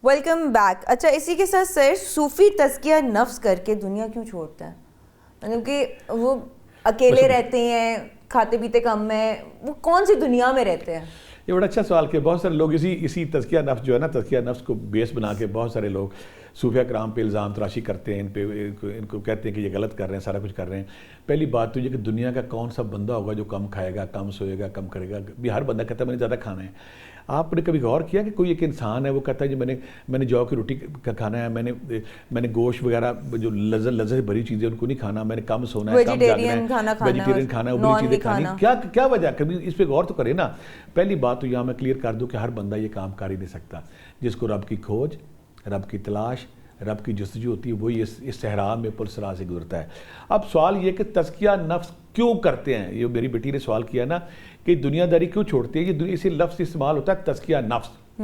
Welcome back. اچھا اسی کے ساتھ سر صوفی تزکیہ نفس کر کے دنیا کیوں چھوڑتا ہے؟ مطلب کہ وہ اکیلے رہتے ہیں, کھاتے پیتے کم ہیں, وہ کون سی دنیا میں رہتے ہیں؟ یہ بڑا اچھا سوال کہ بہت سارے لوگ اسی تزکیہ نفس جو ہے نا, تزکیہ نفس کو بیس بنا کے بہت سارے لوگ صوفیہ کرام پہ الزام تراشی کرتے ہیں, ان کو کہتے ہیں کہ یہ غلط کر رہے ہیں, سارا کچھ کر رہے ہیں. پہلی بات تو یہ کہ دنیا کا کون سا بندہ ہوگا جو کم کھائے گا, کم سوئے گا, کم کرے گا؟ بھی ہر بندہ کہتا ہے میں نے زیادہ کھانا ہے. آپ نے کبھی غور کیا کہ کوئی ایک انسان ہے وہ کہتا ہے جی میں نے جو کی روٹی کا کھانا ہے, میں نے گوشت وغیرہ جو لذت بھری چیزیں ان کو نہیں کھانا, میں نے کم سونا ہے, کم جاگنا ہے, ویجیٹیرین کھانا ہے, ابلی چیزیں کھانی. کیا وجہ ہے؟ کبھی اس پہ غور تو کرے نا. پہلی بات تو یہاں میں کلیئر کر دوں کہ ہر بندہ یہ کام کر ہی نہیں سکتا. جس کو رب کی کھوج, رب کی تلاش, رب کی جستجو ہوتی ہے, وہی اس صحرا میں پرسرا سے گزرتا ہے. اب سوال یہ کہ تزکیہ نفس کیوں کرتے ہیں؟ یہ میری بیٹی نے سوال کیا نا کہ دنیا داری کیوں چھوڑتے ہیں. یہ اسی لفظ استعمال ہوتا ہے تزکیہ نفس.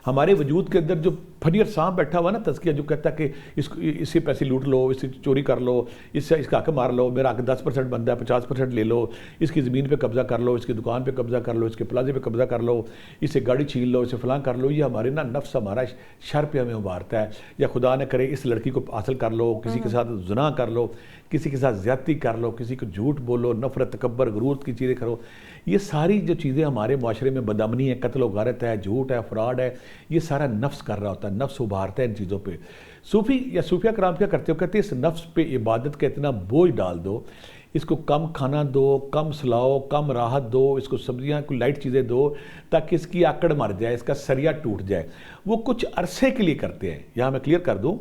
ہمارے وجود کے اندر جو پھنیر سانپ بیٹھا ہوا نا تزکیہ, جو کہتا ہے کہ اس سے پیسے لوٹ لو, اس سے چوری کر لو, اس کا حق مار لو, میرا حق 10% بنتا ہے 50% لے لو, اس کی زمین پہ قبضہ کر لو, اس کی دکان پہ قبضہ کر لو, اس کے پلازے پہ قبضہ کر لو, اس سے گاڑی چھین لو, اسے فلاں کر لو. یہ ہمارے نا نفس ہمارا شر پہ ہمیں ابھارتا ہے. یا خدا نہ کرے اس لڑکی کو حاصل کر لو, کسی کے ساتھ زنا کر لو, کسی کے ساتھ زیادتی کر لو, کسی کو جھوٹ بولو, نفرت تکبر غرور کی چیزیں کرو. یہ ساری جو چیزیں ہمارے معاشرے میں بدامنی ہے, قتل و غارت ہے, جھوٹ ہے, فراڈ ہے, یہ سارا نفس کر رہا ہوتا ہے. نفس ابھارتا ہے ان چیزوں پہ. صوفی یا صوفیہ کرام کیا کرتے ہو؟ کہتے ہیں اس نفس پہ عبادت کا اتنا بوجھ ڈال دو, اس کو کم کھانا دو, کم سلاؤ, کم راحت دو, اس کو سبزیاں کو لائٹ چیزیں دو تاکہ اس کی آکڑ مر جائے, اس کا سریا ٹوٹ جائے. وہ کچھ عرصے کے لیے کرتے ہیں. یہاں میں کلیئر کر دوں,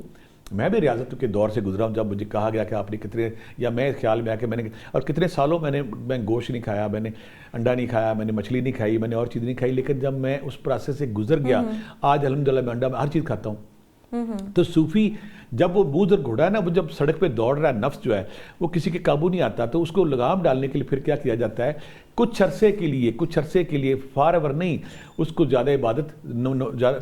میں بھی ریاضت کے دور سے گزرا ہوں جب مجھے کہا گیا کہ آپ نے کتنے, یا میں خیال میں آیا کہ میں نے اور کتنے سالوں میں گوشت نہیں کھایا, میں نے انڈا نہیں کھایا, میں نے مچھلی نہیں کھائی, میں نے اور چیز نہیں کھائی. لیکن جب میں اس پروسیس سے گزر گیا, آج الحمدللہ میں انڈا میں ہر چیز کھاتا ہوں. تو صوفی جب وہ بوجھ اور گھوڑا ہے نا, وہ جب سڑک پہ دوڑ رہا ہے, نفس جو ہے وہ کسی کے قابو نہیں آتا, تو اس کو لگام ڈالنے کے لیے پھر کیا کیا جاتا ہے؟ کچھ عرصے کے لیے فار ایور نہیں, اس کو زیادہ عبادت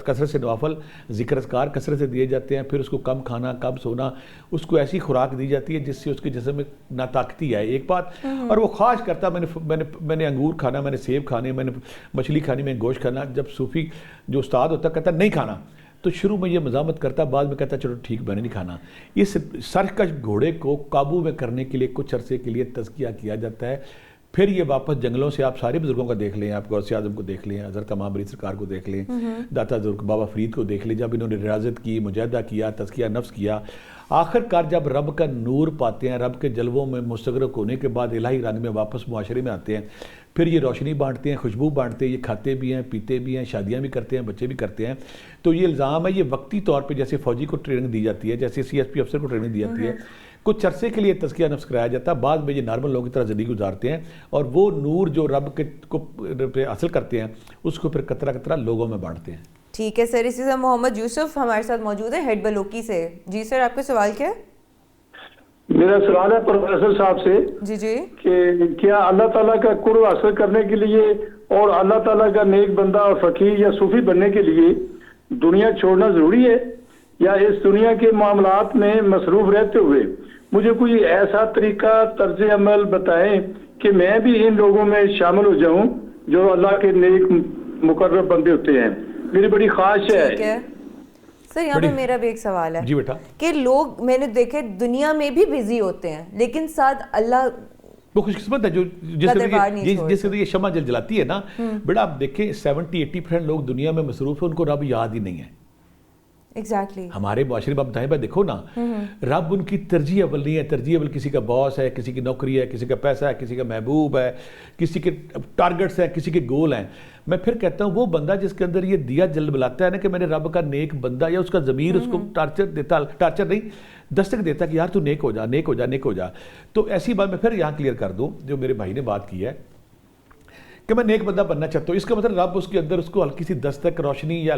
کثرت سے نوافل ذکر اذکار کثرت سے دیے جاتے ہیں. پھر اس کو کم کھانا, کم سونا, اس کو ایسی خوراک دی جاتی ہے جس سے اس کے جسم میں ناطاقتی آئے. ایک بات, اور وہ خواہش کرتا میں نے انگور کھانا, میں نے سیب کھانے, میں نے مچھلی کھانی, میں نے گوشت کھانا. جب صوفی جو استاد ہوتا کہتا نہیں کھانا, تو شروع میں یہ مزاحمت کرتا, بعد میں کہتا چلو ٹھیک میں نے نہیں کھانا. اس سرکش گھوڑے کو قابو میں کرنے کے لیے کچھ عرصے کے لیے تزکیہ کیا جاتا ہے. پھر یہ واپس جنگلوں سے, آپ سارے بزرگوں کا دیکھ لیں, آپ غوث اعظم کو دیکھ لیں, حضرت امام بری سرکار کو دیکھ لیں, داتا بابا فرید کو دیکھ لیں, جب انہوں نے ریاضت کی, مجاہدہ کیا, تزکیہ نفس کیا, آخر کار جب رب کا نور پاتے ہیں, رب کے جلووں میں مستغرق ہونے کے بعد الہی رنگ میں واپس معاشرے میں آتے ہیں, پھر یہ روشنی بانٹتے ہیں, خوشبو بانٹتے ہیں, یہ کھاتے بھی ہیں, پیتے بھی ہیں, شادیاں بھی کرتے ہیں, بچے بھی کرتے ہیں. تو یہ الزام ہے, یہ وقتی طور پہ جیسے فوجی کو ٹریننگ دی جاتی ہے, جیسے CSP افسر کو ٹریننگ دی جاتی ہے, کچھ عرصے کے لیے تزکیہ نفس کرایا جاتا ہے, بعد میں یہ نارمل لوگوں کی طرح زندگی گزارتے ہیں, اور وہ نور جو رب کے کو حاصل کرتے ہیں اس کو پھر قطرہ قطرہ لوگوں میں بانٹتے ہیں. ٹھیک ہے سر. اسی سے محمد یوسف ہمارے ساتھ موجود ہے ہیڈ بلوکی سے. جی سر, آپ کا سوال کیا ہے؟ میرا سوال ہے پروفیسر صاحب سے جی کہ کیا اللہ تعالیٰ کا قرب حاصل کرنے کے لیے اور اللہ تعالیٰ کا نیک بندہ اور فقیر یا صوفی بننے کے لیے دنیا چھوڑنا ضروری ہے, یا اس دنیا کے معاملات میں مصروف رہتے ہوئے مجھے کوئی ایسا طریقہ طرز عمل بتائیں کہ میں بھی ان لوگوں میں شامل ہو جاؤں جو اللہ کے نیک مقرب بندے ہوتے ہیں؟ میری بڑی خواہش ہے. سر یہاں پہ میرا بھی ایک سوال ہے. جی بیٹا. کہ لوگ میں نے دیکھے دنیا میں بھی بزی ہوتے ہیں, لیکن ساتھ اللہ وہ خوش قسمت ہے جو جس سے یہ شمع جلاتی ہے نا. بیٹا آپ دیکھیں 70-80% لوگ دنیا میں مصروف ہیں, ان کو رب یاد ہی نہیں ہے. ایگزیکٹلی ہمارے معاشرے میں آپ دائیں بائیں دیکھو نا, رب ان کی ترجیح اول نہیں ہے. ترجیح اول کسی کا باس ہے, کسی کی نوکری ہے, کسی کا پیسہ ہے, کسی کا محبوب ہے, کسی کے ٹارگٹس ہیں, کسی کے گول ہیں. میں پھر کہتا ہوں وہ بندہ جس کے اندر یہ دیا جل بلاتا ہے نا کہ میں نے رب کا نیک بندہ, یا اس کا ضمیر اس کو ٹارچر نہیں دستک دیتا کہ یار تو نیک ہو جا, نیک ہو جا, نیک ہو جا. تو ایسی بات میں پھر یہاں کلیئر کر دوں, جو میرے بھائی نے بات کی ہے کہ میں نیک بندہ بننا چاہتا ہوں, اس کا مطلب رب اس کے اندر اس کو ہلکی سی دستک, روشنی یا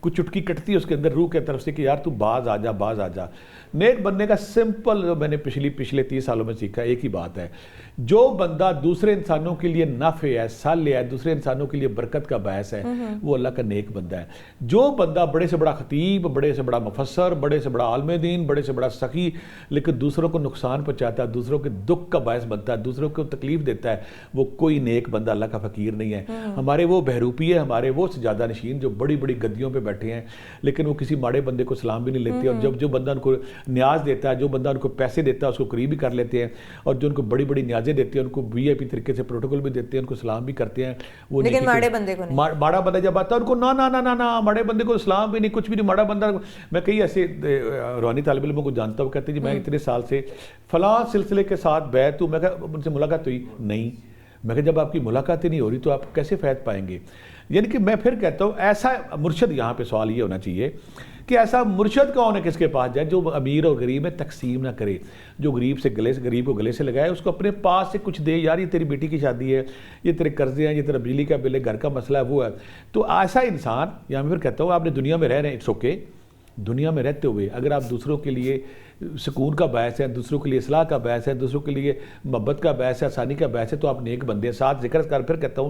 کچھ چٹکی کٹتی ہے اس کے اندر روح کے طرف سے کہ یار تو باز آ جا, باز آ جا. نیک بننے کا سمپل جو میں نے پچھلے 30 سالوں میں سیکھا ایک ہی بات ہے, جو بندہ دوسرے انسانوں کے لیے نفع ہے, صالح ہے, دوسرے انسانوں کے لیے برکت کا باعث ہے, وہ اللہ کا نیک بندہ ہے. جو بندہ بڑے سے بڑا خطیب, بڑے سے بڑا مفسر, بڑے سے بڑا عالم دین, بڑے سے بڑا سخی, لیکن دوسروں کو نقصان پہنچاتا ہے, دوسروں کے دکھ کا باعث بنتا ہے, دوسروں کو تکلیف دیتا ہے, وہ کوئی نیک بندہ اللہ کا کا فقیر نہیں ہے. ہمارے وہ بہروپی ہے, ہمارے وہ سجادہ نشین جو بڑی بڑی گدیوں پہ بیٹھے ہیں, لیکن وہ کسی ماڑے بندے کو سلام بھی نہیں لیتے, اور جو بندہ ان کو نیاز دیتا ہے, جو بندہ ان کو پیسے دیتا ہے, اس کو قریب بھی کر لیتے ہیں, اور جو ان کو بڑی بڑی نیازیں دیتے ہیں ان کو VIP طریقے سے پروٹوکول بھی دیتے ہیں, ان کو سلام بھی کرتے ہیں. وہ لیکن ماڑے بندے کو نہیں, ماڑا بندہ جب آتا ہے ان کو نہ ماڑے بندے کو سلام بھی نہیں, کچھ بھی نہیں. ماڑا بندہ, میں کئی ایسے روحانی طالب علموں کو جانتا ہوں, کہتے ہیں جی میں اتنے سال سے فلاں سلسلے کے ساتھ بیعت ہوں. میں کہا ان سے ملاقات ہوئی نہیں. میں کہا جب آپ کی ملاقات ہی نہیں ہو رہی تو آپ کیسے فیض پائیں گے؟ یعنی کہ میں پھر کہتا ہوں ایسا مرشد, یہاں پہ سوال یہ ہونا چاہیے کہ ایسا مرشد کون ہے کس کے پاس جائے جو امیر اور غریب میں تقسیم نہ کرے, جو غریب کو گلے سے لگائے, اس کو اپنے پاس سے کچھ دے. یار یہ تیری بیٹی کی شادی ہے, یہ تیرے قرضے ہیں, یہ تیرا بجلی کا بل ہے, گھر کا مسئلہ ہے, وہ ہے. تو ایسا انسان, یا میں پھر کہتا ہوں آپ نے دنیا میں رہ رہے ہیں, اٹس اوکے. دنیا میں رہتے ہوئے اگر آپ دوسروں کے لیے سکون کا باعث ہے, دوسروں کے لیے اصلاح کا باعث ہے, دوسروں کے لیے محبت کا باعث ہے, آسانی کا باعث ہے, تو آپ نیک بندے ہیں. ساتھ ذکر اذکار, پھر کہتا ہوں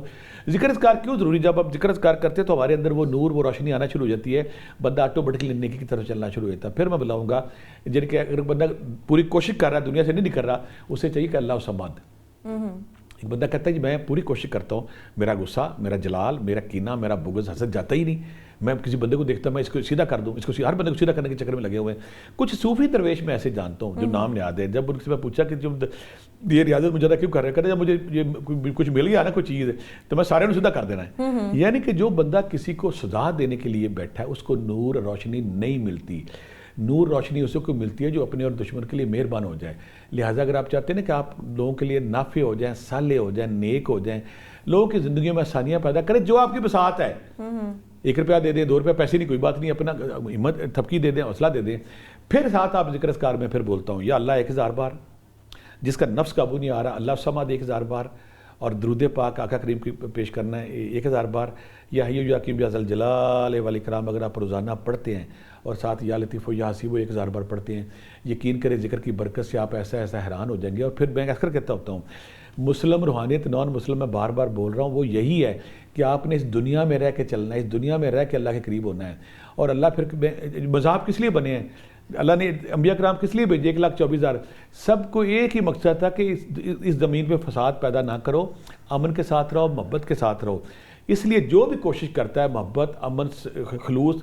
ذکر اذکار کیوں ضروری؟ جب آپ ذکر اذکار کرتے ہیں تو ہمارے اندر وہ نور, وہ روشنی آنا شروع ہو جاتی ہے, بندہ آٹومیٹکلی نیکی کی طرف چلنا شروع ہوتا ہے. پھر میں بتاؤں گا جن کے اگر بندہ پوری کوشش کر رہا ہے, دنیا سے نہیں کر رہا, اسے چاہیے کہ اللہ اس سماد. ایک بندہ کہتا ہے جی میں پوری کوشش کرتا ہوں, میرا غصہ, میرا جلال, میرا کینہ, میرا بغض, حسد جاتا ہی نہیں. میں کسی بندے کو دیکھتا ہوں میں اس کو سیدھا کر دوں, اس کو ہر بندے کو سیدھا کرنے کے چکر میں لگے ہوئے ہیں. کچھ صوفی درویش میں ایسے جانتا ہوں جو نام نیاد ہے. جب ان سے میں پوچھا کہ جب یہ ریاضت مجھے کیوں کر رہے ہیں, کہتے ہیں جب مجھے یہ کچھ مل گیا نا کوئی چیز تو میں سارے سیدھا کر دینا ہے. یعنی کہ جو بندہ کسی کو سزا دینے کے لیے بیٹھا ہے اس کو نور اور روشنی نہیں ملتی. نور روشنی اسے کو ملتی ہے جو اپنے اور دشمن کے لیے مہربان ہو جائے. لہٰذا اگر آپ چاہتے ہیں نا کہ آپ لوگوں کے لیے نافع ہو جائیں, صالح ہو جائیں, نیک ہو جائیں, لوگوں کی زندگیوں میں آسانیاں پیدا کریں, جو آپ کی بساط ہے, 1 روپیہ دے دیں, 2 روپیہ پیسے نہیں, کوئی بات نہیں, اپنا ہمت تھپکی دے دیں, حوصلہ دے دیں. پھر ساتھ آپ ذکر اذکار میں پھر بولتا ہوں یا اللہ 1000 بار, جس کا نفس قابو نہیں آ رہا اللہ صمد 1000 بار, اور درود پاک آقا کریم کی پیش کرنا ہے 1000 بار, یا حی یا حکیم یا ذوالجلال والاکرام اگر آپ روزانہ پڑھتے ہیں, اور ساتھ یا لطیف و یا حسیب 1000 بار پڑھتے ہیں, یقین کریں ذکر کی برکت سے آپ ایسا حیران ہو جائیں گے. اور پھر میں اکثر کہتا ہوتا ہوں مسلم روحانیت نان مسلم میں بار بار بول رہا ہوں, وہ یہی ہے کہ آپ نے اس دنیا میں رہ کے چلنا ہے, اس دنیا میں رہ کے اللہ کے قریب ہونا ہے. اور اللہ پھر مذہب کس لیے بنے ہیں, اللہ نے انبیاء کرام کس لیے بھیجے 1,24,000, سب کو ایک ہی مقصد تھا کہ اس زمین پہ فساد پیدا نہ کرو, امن کے ساتھ رہو, محبت کے ساتھ رہو. اس لیے جو بھی کوشش کرتا ہے محبت, امن, خلوص,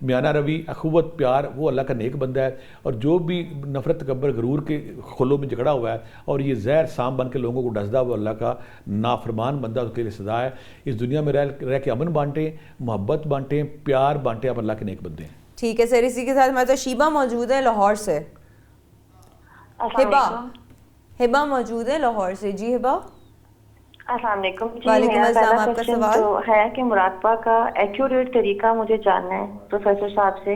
میانہ روی, اخوت, پیار, وہ اللہ کا نیک بندہ ہے. اور جو بھی نفرت, تکبر, غرور کے خلوں میں جھگڑا ہوا ہے اور یہ زہر سام بن کے لوگوں کو ڈسدا ہوا, اللہ کا نافرمان بندہ, اس کے لیے سزا ہے. اس دنیا میں رہ کے امن بانٹیں, محبت بانٹیں, پیار بانٹیں, آپ اللہ کے نیک بندے ہیں. ٹھیک ہے سر, اسی کے ساتھ ہمارے ساتھ شیبہ موجود ہے لاہور سے. ہبا موجود ہے لاہور سے. جی ہبا. السلام علیکم. وعلیکم السلام. آپ کا سوال تو ہے کہ مراقبہ کا ایکوریٹ طریقہ مجھے جاننا ہے پروفیسر صاحب سے.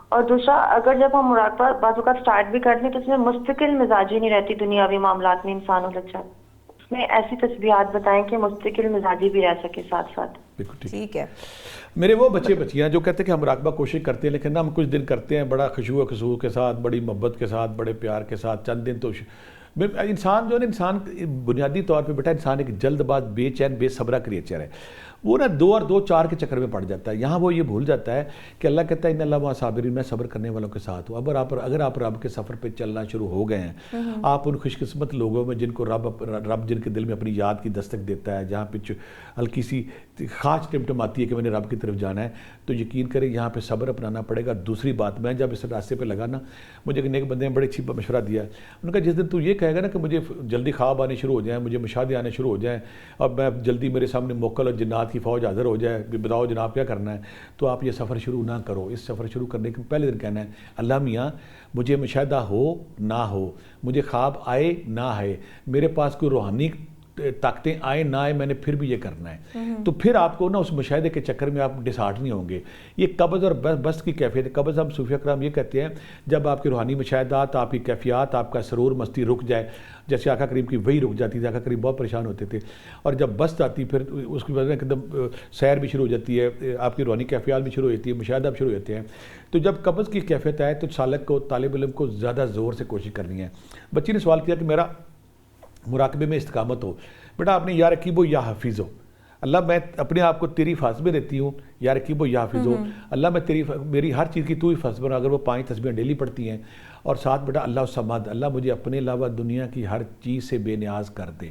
اور دوسرا, اگر جب ہم مراقبہ بعض اوقات اسٹارٹ بھی کرتے ہیں تو اس میں مستقل مزاجی نہیں رہتی, دنیاوی معاملات میں انسان الجھ جاتا. اس میں ایسی تسبیحات بتائیں کہ مستقل مزاجی بھی رہ سکے ساتھ ساتھ. ٹھیک ہے. میرے وہ بچے بچیاں جو کہتے ہیں کہ ہم مراقبہ کوشش کرتے ہیں لیکن ہم کچھ دن کرتے ہیں بڑا خشوع و خضوع کے ساتھ, بڑی محبت کے ساتھ, بڑے پیار کے ساتھ, چند دن تو انسان جو ہے نا, انسان بنیادی طور پہ بیٹا انسان ایک جلد باز, بے چین, بے صبرا کریچر ہے. وہ نا 2 اور 2 4 کے چکر میں پڑ جاتا ہے. یہاں وہ یہ بھول جاتا ہے کہ اللہ کہتا ہے ان اللہ مع صابرین, میں صبر کرنے والوں کے ساتھ ہوں. اگر آپ رب کے سفر پہ چلنا شروع ہو گئے ہیں, آپ ان خوش قسمت لوگوں میں جن کو رب جن کے دل میں اپنی یاد کی دستک دیتا ہے, جہاں پہ ہلکی سی خواہش ٹمٹم آتی ہے کہ میں نے رب کی طرف جانا ہے, تو یقین کریں یہاں پہ صبر اپنانا پڑے گا. دوسری بات, میں جب اس راستے پہ لگا نا, مجھے ایک بندے نے بڑے اچھی مشورہ دیا. انہوں نے کہا جس دن تو یہ کہے گا نا کہ مجھے جلدی خواب آنے شروع ہو جائیں, مجھے مشاہدے آنے شروع ہو جائیں, اور میں جلدی میرے سامنے موکل اور جنات کی فوج حاضر ہو جائے, بتاؤ جناب کیا کرنا ہے, تو آپ یہ سفر شروع نہ کرو. اس سفر شروع کرنے کے پہلے دن کہنا ہے اللہ میاں مجھے مشاہدہ ہو نہ ہو, مجھے خواب آئے نہ آئے, میرے پاس کوئی روحانی طاقتیں آئے نہ آئے, میں نے پھر بھی یہ کرنا ہے. تو پھر آپ کو نا اس مشاہدے کے چکر میں آپ ڈسہارٹ نہیں ہوں گے. یہ قبض اور بست کی کیفیت ہے. قبض ہم صوفیہ کرام یہ کہتے ہیں جب آپ کے روحانی مشاہدات, آپ کی کیفیات, آپ کا سرور مستی رک جائے, جیسے آقا کریم کی وہی رک جاتی تھی, آقا کریم بہت پریشان ہوتے تھے. اور جب بست آتی پھر اس کی وجہ ایک دم سیر بھی شروع ہو جاتی ہے, آپ کی روحانی کیفیات بھی شروع ہوتی ہے, مشاہدہ بھی شروع ہوتے ہیں. تو جب قبض کی کیفیت آئے تو سالک کو, طالب علم کو زیادہ زور سے کوشش کرنی ہے. بچی نے سوال کیا کہ میرا مراقبے میں استقامت ہو. بیٹا آپ نے یا رقیب و یا حافظ ہو, اللہ میں اپنے آپ کو تیری حفاظت میں دیتی ہوں, یا رقیب و یا حافظ ہو, اللہ میں میری ہر چیز کی تو حفاظت بنا. اگر وہ 5 تسبیحیں ڈیلی پڑھتی ہیں, اور ساتھ بیٹا اللہ الصمد, اللہ مجھے اپنے علاوہ دنیا کی ہر چیز سے بے نیاز کر دے.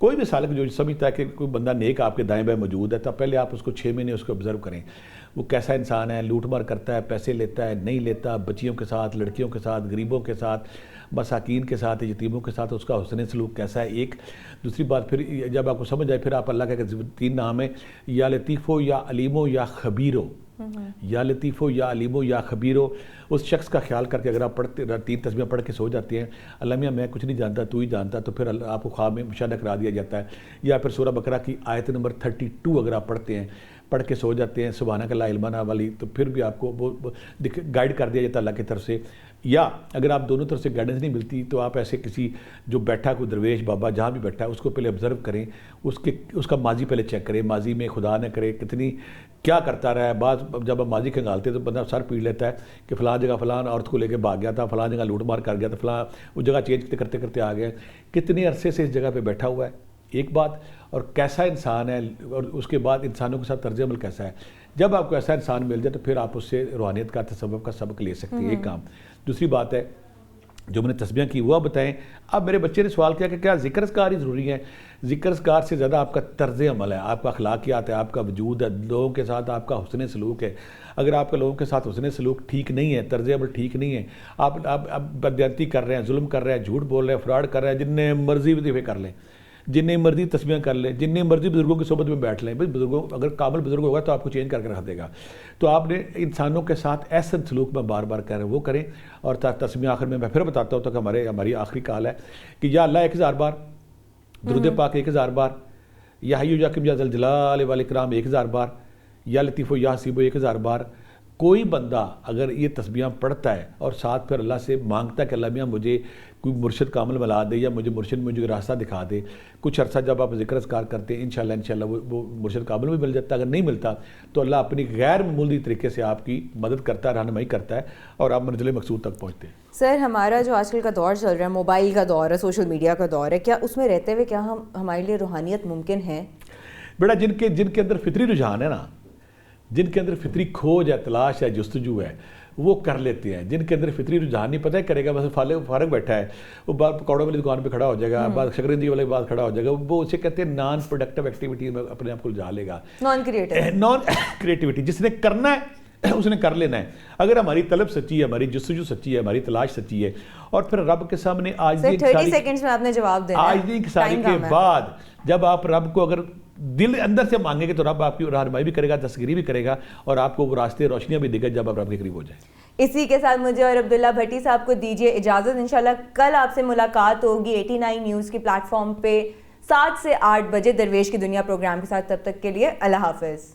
کوئی بھی سالک جو سمجھتا ہے کہ کوئی بندہ نیک آپ کے دائیں بائیں موجود ہے تو پہلے آپ اس کو 6 مہینے اس کو آبزرو کریں، وہ کیسا انسان ہے، لوٹ مار کرتا ہے، پیسے لیتا ہے نہیں لیتا، بچیوں کے ساتھ، لڑکیوں کے ساتھ، غریبوں کے ساتھ، مساکین کے ساتھ، یتیموں کے ساتھ اس کا حسن سلوک کیسا ہے. ایک دوسری بات پھر جب آپ کو سمجھ آئے پھر آپ اللہ کا 3 نام ہے، یا لطیفو یا علیمو یا خبیرو، یا لطیفو یا علیمو یا خبیرو. اس شخص کا خیال کر کے اگر آپ پڑھتے 3 تسبیحیں پڑھ کے سو جاتے ہیں، اللہ میاں میں کچھ نہیں جانتا تو ہی جانتا، تو پھر آپ کو خواب میں مشاہدہ کرا دیا جاتا ہے. یا پھر سورہ بقرہ کی آیت نمبر 32 اگر آپ پڑھتے ہیں، پڑھ کے سو جاتے ہیں سبحانک لا علم لنا والی، تو پھر بھی آپ کو وہ گائیڈ کر دیا جاتا ہے اللہ کی طرف سے. یا اگر آپ دونوں طرف سے گائیڈنس نہیں ملتی تو آپ ایسے کسی جو بیٹھا کوئی درویش بابا جہاں بھی بیٹھا ہے اس کو پہلے آبزرو کریں، اس کا ماضی پہلے چیک کریں، ماضی میں خدا نہ کرے کتنی کیا کرتا رہا ہے. بعض جب آپ ماضی کھنگالتے ہیں تو بندہ سر پیڑ لیتا ہے کہ فلاں جگہ فلاں عورت کو لے کے بھاگ گیا تھا، فلاں جگہ لوٹ مار کر گیا تھا، فلاں وہ جگہ چینج کرتے کرتے آ گیا، کتنے عرصے سے اس جگہ پہ بیٹھا ہوا ہے. ایک بات، اور کیسا انسان ہے، اور اس کے بعد انسانوں کے ساتھ طرز عمل کیسا ہے. جب آپ کو ایسا انسان مل جائے تو پھر آپ اس سے روحانیت کا تصوف کا سبق لے سکتے ہیں. ایک کام. دوسری بات ہے جو میں نے تسبیح کی وہ بتائیں. اب میرے بچے نے سوال کیا کہ کیا ذکر اذکار ہی ضروری ہے؟ ذکر اذکار سے زیادہ آپ کا طرز عمل ہے، آپ کا اخلاقیات ہے، آپ کا وجود ہے، لوگوں کے ساتھ آپ کا حسن سلوک ہے. اگر آپ کا لوگوں کے ساتھ حسن سلوک ٹھیک نہیں ہے، طرز عمل ٹھیک نہیں ہے، آپ بددیانتی کر رہے ہیں، ظلم کر رہے ہیں، جھوٹ بول رہے ہیں، فراڈ کر رہے ہیں، جتنے مرضی وظیفے کر لیں، جتنی مرضی تسبیح کر لیں، جتنی مرضی بزرگوں کی صحبت میں بیٹھ لیں. بھائی بزرگوں اگر کامل بزرگ ہوگا تو آپ کو چینج کر کے رکھ دے گا. تو آپ نے انسانوں کے ساتھ ایسا سلوک میں بار بار کہہ رہے ہیں وہ کریں. اور تسبیح آخر میں پھر بتاتا ہوں تو کہ ہماری آخری کال ہے کہ یا اللہ 1000 بار، درود پاک 1000 بار، یا حی یا قیوم یا ذل جلال والاکرام 1000 بار، یا لطیف و یا حسیب 1000 بار. کوئی بندہ اگر یہ تسبیحاں پڑھتا ہے اور ساتھ پھر اللہ سے مانگتا ہے کہ اللہ میاں مجھے کوئی مرشد کامل ملا دے، یا مجھے مرشد مجھے راستہ دکھا دے. کچھ عرصہ جب آپ ذکر اذکار کرتے ہیں انشاءاللہ وہ مرشد کامل بھی مل جاتا ہے. اگر نہیں ملتا تو اللہ اپنی غیر معمولی طریقے سے آپ کی مدد کرتا ہے، رہنمائی کرتا ہے، اور آپ منزل مقصود تک پہنچتے ہیں. سر ہمارا جو آج کل کا دور چل رہا ہے، موبائل کا دور ہے، سوشل میڈیا کا دور ہے، کیا اس میں رہتے ہوئے کیا ہمارے لیے روحانیت ممکن ہے؟ بیٹا جن کے اندر فطری رجحان ہے نا، جن کے اندر فطری کھوج ہے، تلاش ہے، جستجو ہے، وہ کر لیتے ہیں. جن کے اندر فطری رجحان نہیں پتہ ہے کرے گا، بس فارغ بیٹھا ہے، وہ بعد پکوڑوں والی دکان پہ کھڑا ہو جائے گا، بعد شکرندی والے بعد کھڑا ہو جائے گا، وہ اسے کہتے ہیں نان پروڈکٹیو ایکٹیویٹی میں اپنے آپ کو جا لے گا. نان کریٹیوٹی جس نے کرنا ہے اس نے کر لینا ہے. اگر ہماری طلب سچی ہے، ہماری جستجو سچی ہے، ہماری تلاش سچی ہے، اور پھر رب کے سامنے آج 30 سیکنڈز میں آپ نے جواب دینا ہے. آج دن ساری کے بعد جب آپ رب کو اگر دل اندر سے مانگیں گے تو رب آپ کی رہنمائی بھی کرے گا، دستگیری بھی کرے گا، اور آپ کو وہ راستے روشنیاں بھی دے گا جب آپ رب کے قریب ہو جائیں. اسی کے ساتھ مجھے اور عبداللہ بھٹی صاحب کو دیجیے اجازت. انشاءاللہ کل آپ سے ملاقات ہوگی 89 نیوز کی پلیٹ فارم پہ 7 سے 8 بجے درویش کی دنیا پروگرام کے ساتھ. تب تک کے لیے اللہ حافظ.